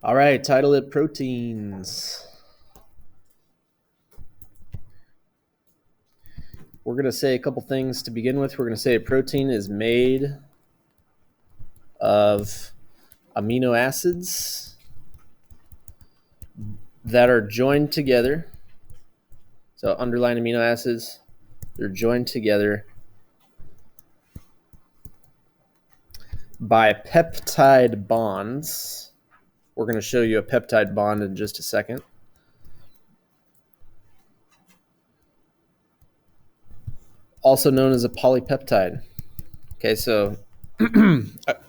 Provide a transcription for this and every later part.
All right, title it proteins. We're going to say a couple things to begin with. We're going to say a protein is made of amino acids that are joined together. So underlying amino acids, they're joined together by peptide bonds. We're going to show you a peptide bond in just a second. Also known as a polypeptide. Okay, so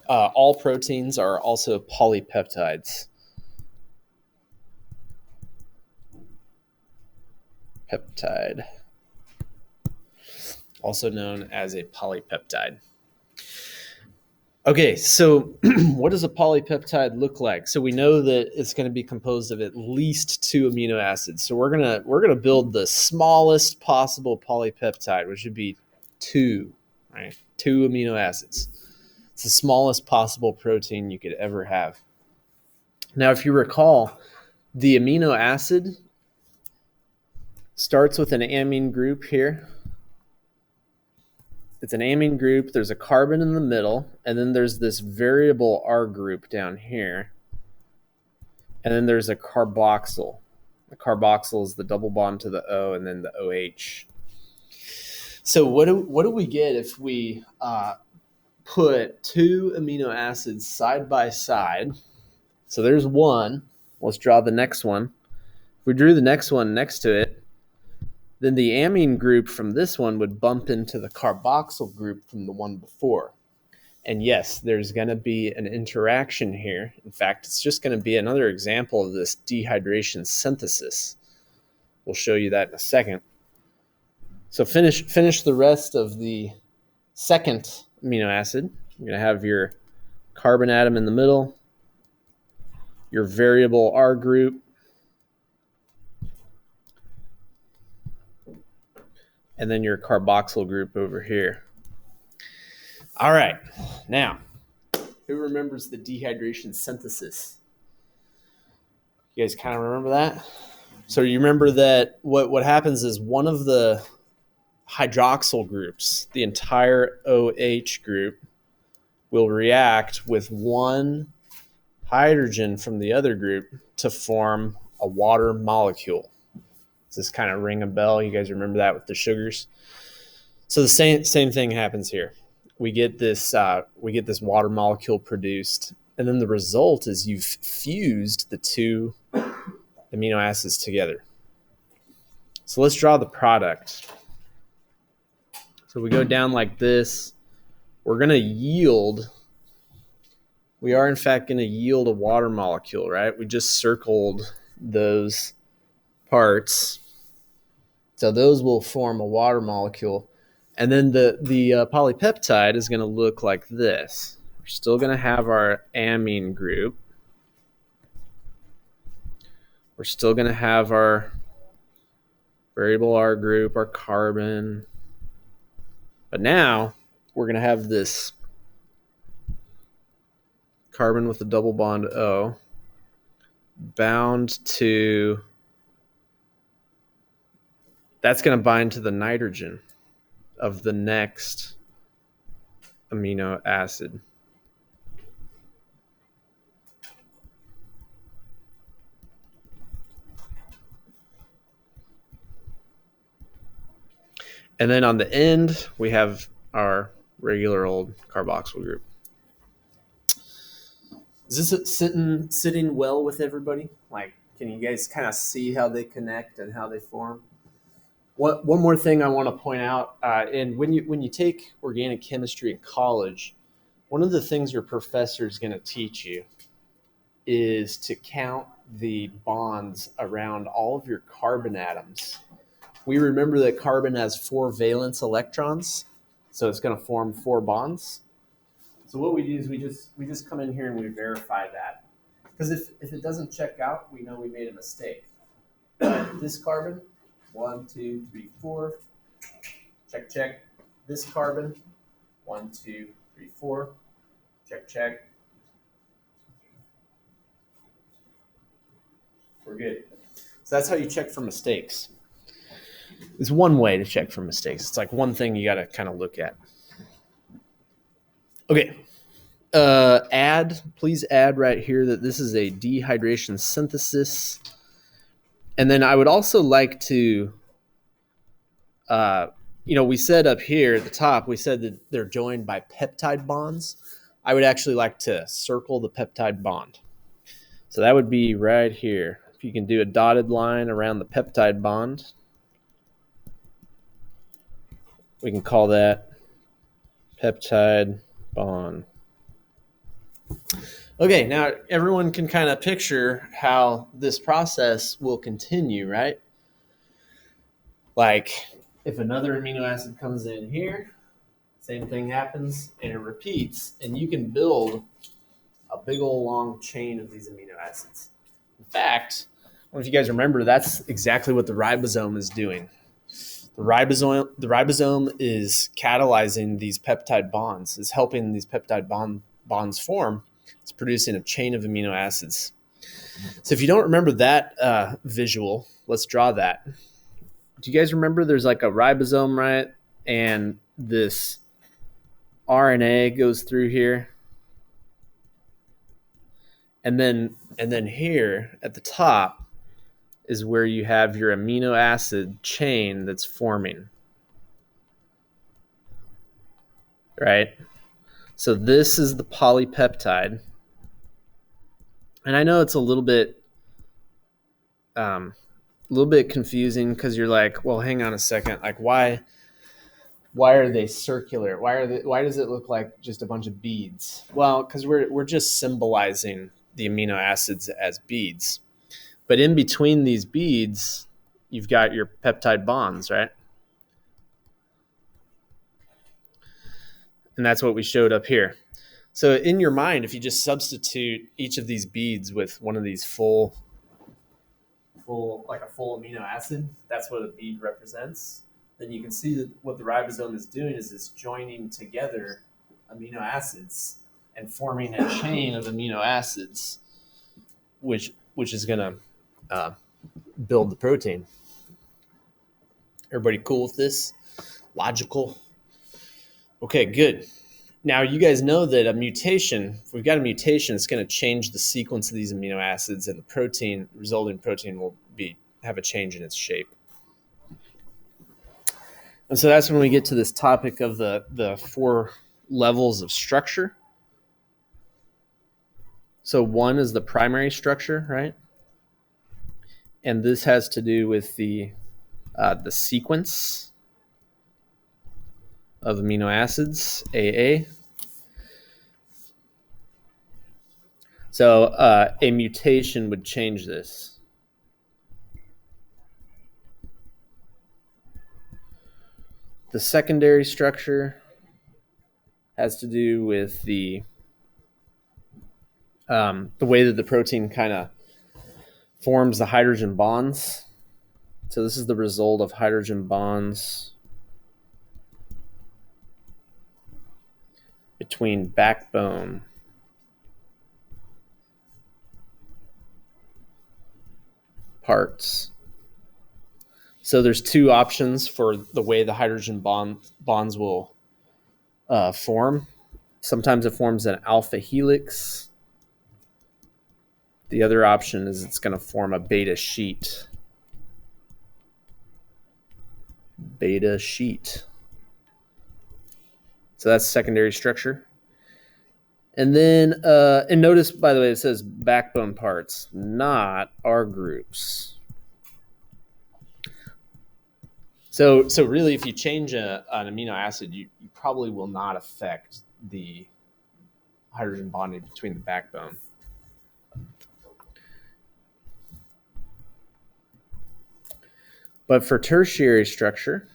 all proteins are also polypeptides. Peptide, also known as a polypeptide. Okay, so what does a polypeptide look like? So we know that it's going to be composed of at least two amino acids. So we're gonna build the smallest possible polypeptide, which would be two, right? Two amino acids. It's the smallest possible protein you could ever have. Now, if you recall, the amino acid starts with an amine group here. It's an amine group. There's a carbon in the middle, and then there's this variable R group down here. And then there's a carboxyl. The carboxyl is the double bond to the O and then the OH. So what do we get if we put two amino acids side by side? So there's one. Let's draw the next one. If we drew the next one next to it, then the amine group from this one would bump into the carboxyl group from the one before. And yes, there's going to be an interaction here. In fact, it's just going to be another example of this dehydration synthesis. We'll show you that in a second. So finish the rest of the second amino acid. You're going to have your carbon atom in the middle, your variable R group, and then your carboxyl group over here. All right, now, who remembers the dehydration synthesis? You guys kind of remember that? So you remember that what happens is one of the hydroxyl groups, the entire OH group, will react with one hydrogen from the other group to form a water molecule. Does this kind of ring a bell? You guys remember that with the sugars? So the same thing happens here. We get this water molecule produced, and then the result is you've fused the two amino acids together. So let's draw the product. So we go down like this. We're going to yield. We are, in fact, going to yield a water molecule, right? We just circled those parts. So those will form a water molecule. And then the polypeptide is going to look like this. We're still going to have our amine group. We're still going to have our variable R group, our carbon. But now we're going to have this carbon with a double bond O bound to, that's going to bind to the nitrogen of the next amino acid. And then on the end, we have our regular old carboxyl group. Is this sitting well with everybody? Like, can you guys kind of see how they connect and how they form? One more thing I want to point out, and when you take organic chemistry in college, one of the things your professor is going to teach you is to count the bonds around all of your carbon atoms. We remember that carbon has 4 valence electrons, so it's going to form 4 bonds. So what we do is we just come in here and we verify that. Because if it doesn't check out, we know we made a mistake. This carbon, 1, 2, 3, 4. Check. This carbon, 1, 2, 3, 4. Check. We're good. So that's how you check for mistakes. It's one way to check for mistakes. It's like one thing you got to kind of look at. Okay. Please add right here that this is a dehydration synthesis. And then I would also like to, we said up here at the top, we said that they're joined by peptide bonds. I would actually like to circle the peptide bond. So that would be right here. If you can do a dotted line around the peptide bond, we can call that peptide bond. Okay, now everyone can kind of picture how this process will continue, right? Like if another amino acid comes in here, same thing happens and it repeats, and you can build a big old long chain of these amino acids. In fact, I don't know if you guys remember, that's exactly what the ribosome is doing. The ribosome is catalyzing these peptide bonds, is helping these peptide bonds form. It's producing a chain of amino acids. So if you don't remember that visual, let's draw that. Do you guys remember there's like a ribosome, right? And this RNA goes through here. And then here at the top is where you have your amino acid chain that's forming. Right? So this is the polypeptide. And I know it's a little bit confusing because you're like, well, hang on a second. Like why are they circular? Why does it look like just a bunch of beads? Well, because we're just symbolizing the amino acids as beads. But in between these beads, you've got your peptide bonds, right? And that's what we showed up here. So in your mind, if you just substitute each of these beads with one of these full amino acid, that's what a bead represents, then you can see that what the ribosome is doing is it's joining together amino acids and forming a chain of amino acids, which is going to build the protein. Everybody cool with this? Logical? Okay, good. Now you guys know that a mutation, if we've got a mutation, it's going to change the sequence of these amino acids, and the resulting protein will have a change in its shape. And so that's when we get to this topic of the 4 levels of structure. So 1 is the primary structure, right? And this has to do with the sequence of amino acids, AA. So a mutation would change this. The secondary structure has to do with the way that the protein kind of forms the hydrogen bonds. So this is the result of hydrogen bonds between backbone parts. So there's 2 options for the way the hydrogen bonds will form. Sometimes it forms an alpha helix. The other option is it's going to form a beta sheet. Beta sheet. So that's secondary structure. And then, and notice, by the way, it says backbone parts, not R groups. So really, if you change an amino acid, you probably will not affect the hydrogen bonding between the backbone. But for tertiary structure,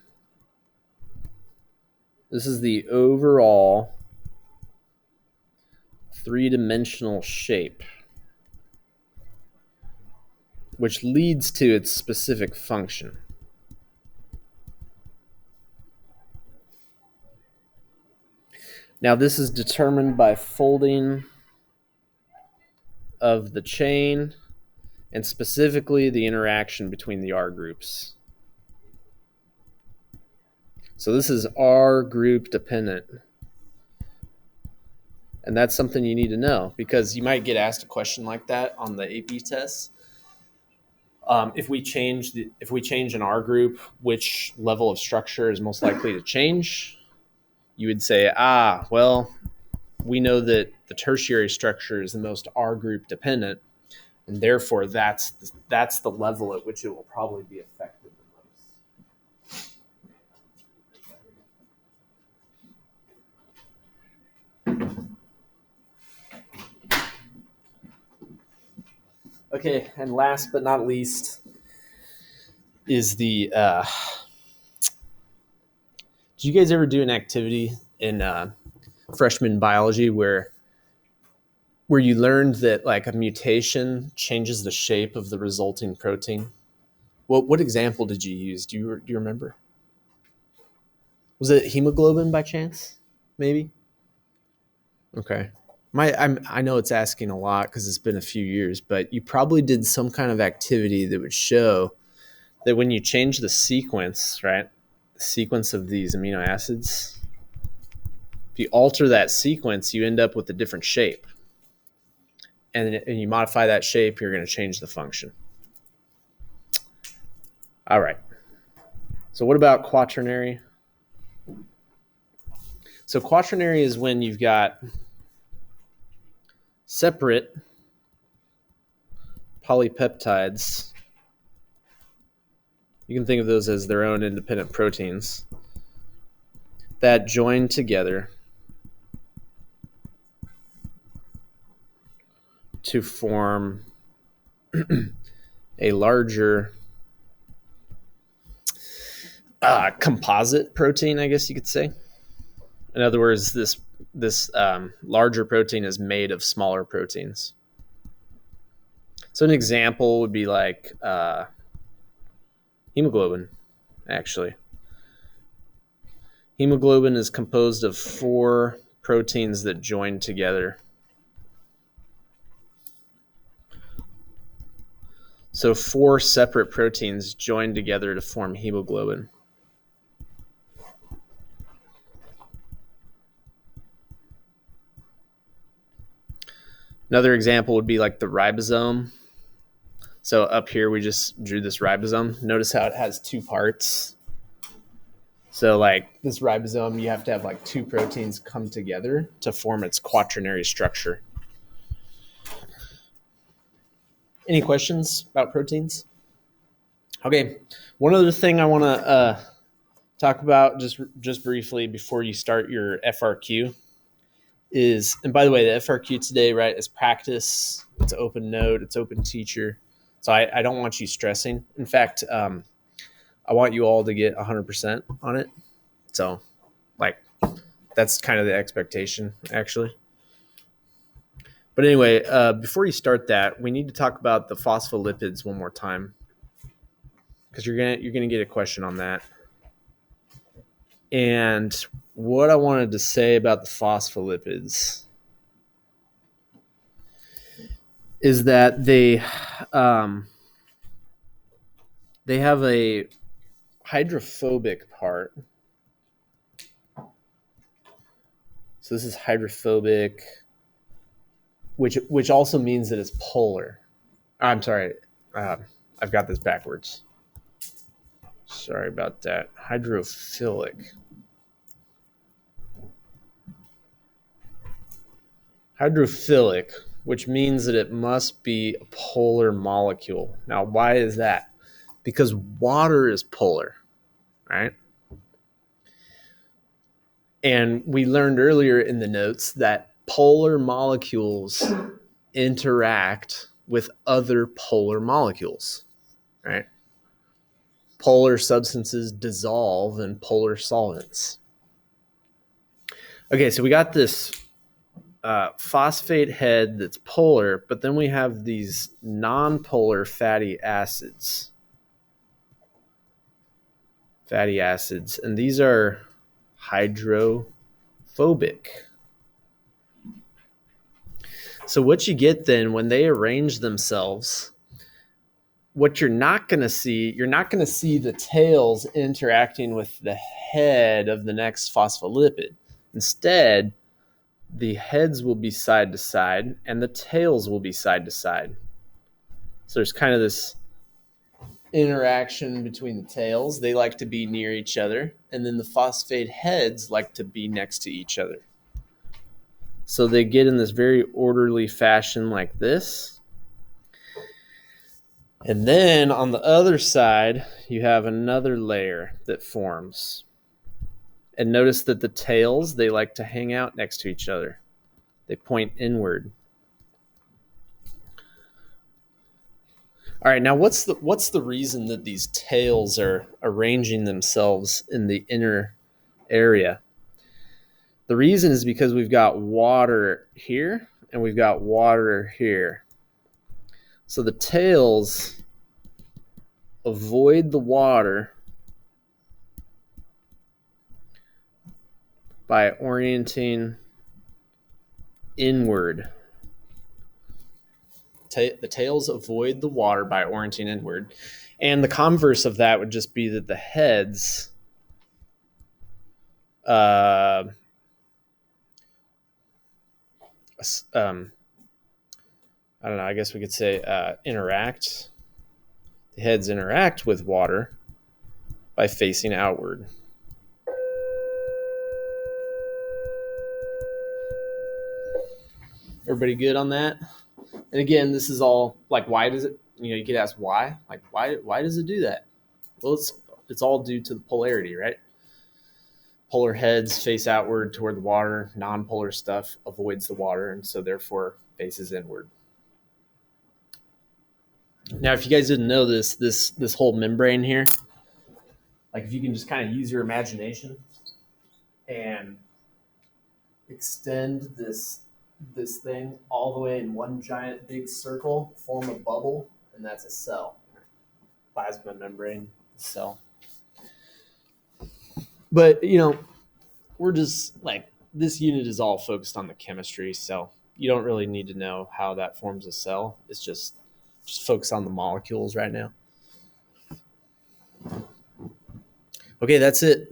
this is the overall 3-dimensional shape, which leads to its specific function. Now, this is determined by folding of the chain and specifically the interaction between the R groups. So this is R group dependent. And that's something you need to know because you might get asked a question like that on the AP test. If we change an R group, which level of structure is most likely to change? You would say, well, we know that the tertiary structure is the most R group dependent, and therefore that's the level at which it will probably be affected the most. Okay, and last but not least is the did you guys ever do an activity in freshman biology where you learned that like a mutation changes the shape of the resulting protein? What example did you use? Do you remember? Was it hemoglobin by chance? Maybe. Okay. I know it's asking a lot because it's been a few years, but you probably did some kind of activity that would show that when you change the sequence, right, the sequence of these amino acids, if you alter that sequence, you end up with a different shape. And you modify that shape, you're going to change the function. All right. So what about quaternary? So quaternary is when you've got separate polypeptides. You can think of those as their own independent proteins that join together to form a larger composite protein, I guess you could say. In other words, this larger protein is made of smaller proteins. So an example would be like hemoglobin, actually. Hemoglobin is composed of 4 proteins that join together. So 4 separate proteins join together to form hemoglobin. Another example would be like the ribosome. So up here, we just drew this ribosome. Notice how it has 2 parts. So like this ribosome, you have to have like 2 proteins come together to form its quaternary structure. Any questions about proteins? Okay, one other thing I want to talk about just briefly before you start your FRQ is, and by the way, the FRQ today, right, is practice. It's open note, it's open teacher. So I don't want you stressing. In fact, I want you all to get 100% on it. So like that's kind of the expectation, actually. But anyway, before you start that, we need to talk about the phospholipids one more time, because you're gonna get a question on that. And what I wanted to say about the phospholipids is that they have a hydrophobic part. So this is hydrophobic, which also means that it's polar. I'm sorry, I've got this backwards. Sorry about that. Hydrophilic. Hydrophilic, which means that it must be a polar molecule. Now, why is that? Because water is polar, right? And we learned earlier in the notes that polar molecules interact with other polar molecules, right? Polar substances dissolve in polar solvents. Okay, so we got this phosphate head that's polar, but then we have these non-polar fatty acids. And these are hydrophobic. So what you get then when they arrange themselves what you're not going to see, you're not going to see the tails interacting with the head of the next phospholipid. Instead, the heads will be side to side and the tails will be side to side. So there's kind of this interaction between the tails. They like to be near each other, and then the phosphate heads like to be next to each other. So they get in this very orderly fashion like this. And then on the other side, you have another layer that forms. And notice that the tails, they like to hang out next to each other. They point inward. All right, now what's the reason that these tails are arranging themselves in the inner area? The reason is because we've got water here and we've got water here. So the tails avoid the water by orienting inward. The tails avoid the water by orienting inward. And the converse of that would just be that the heads I don't know, I guess we could say interact. The heads interact with water by facing outward. Everybody good on that? And again, this is all like, why does it, you could ask why? Like, why does it do that? Well, it's all due to the polarity, right? Polar heads face outward toward the water. Non-polar stuff avoids the water, and so therefore faces inward. Now, if you guys didn't know this whole membrane here, like if you can just kind of use your imagination and extend this thing all the way in one giant big circle, form a bubble, and that's a cell. Plasma membrane cell. But, we're just like, this unit is all focused on the chemistry, so you don't really need to know how that forms a cell. It's just focus on the molecules right now. Okay, that's it.